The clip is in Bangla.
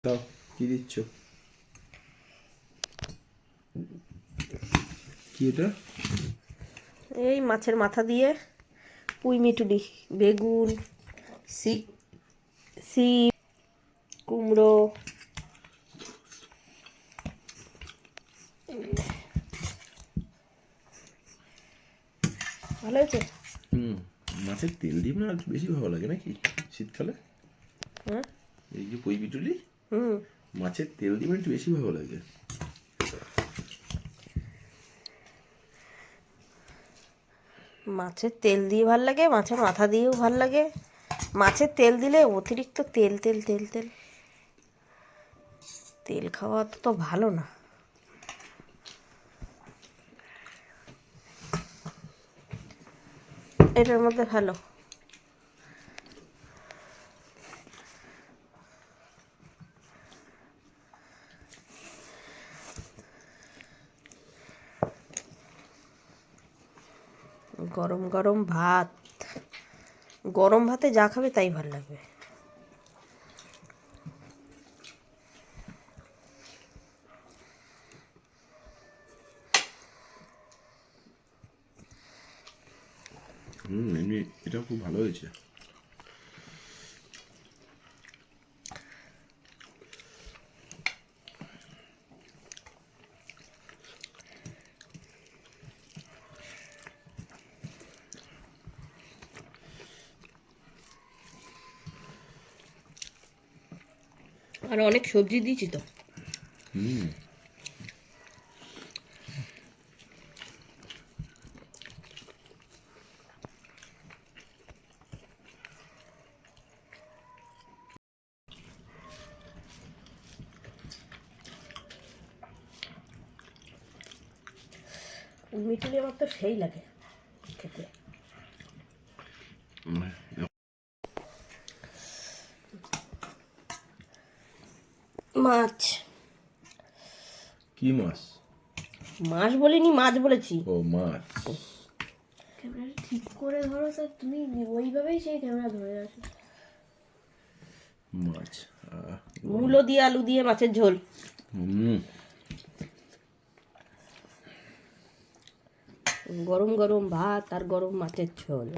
দাও, কি দিচ্ছ? কি এটা? এই মাছের মাথা দিয়ে পুঁই মিটুলি, বেগুন, শিম, কুমড়ো, ভালো হয়েছে। মাছের তেল দিয়ে না একটু বেশি ভালো লাগে নাকি শীতকালে? হ্যাঁ, এই যে পই বিটুলি মাছের তেল দিয়ে একটু বেশি ভালো লাগে। মাছের তেল দিয়ে ভাল লাগে, মাছের মাথা দিয়েও ভাল লাগে। মাছের তেল দিলে অতিরিক্ত তেল তেল তেল তেল তেল খাওয়া তো ভালো না। এটার মধ্যে ভালো গরম গরম ভাত, গরম ভাতে যা খাবে তাই ভাল লাগবে। এমনি এটা খুব ভালো হয়েছে। আর অনেক সবজি দিয়েছি তো। মিটুলি আমার তো সেই লাগে খেতে। মাছ, কি মাছ? মাছ বলিনি, মাছ বলেছি। ও মাছ। ক্যামেরাটা ঠিক করে ধরো স্যার, তুমি ওইভাবেই সেই ক্যামেরা ধরে আসো। মাছ মূলো দিয়ে আলু দিয়ে মাছের ঝোল। গরম গরম ভাত আর গরম মাছের ঝোল।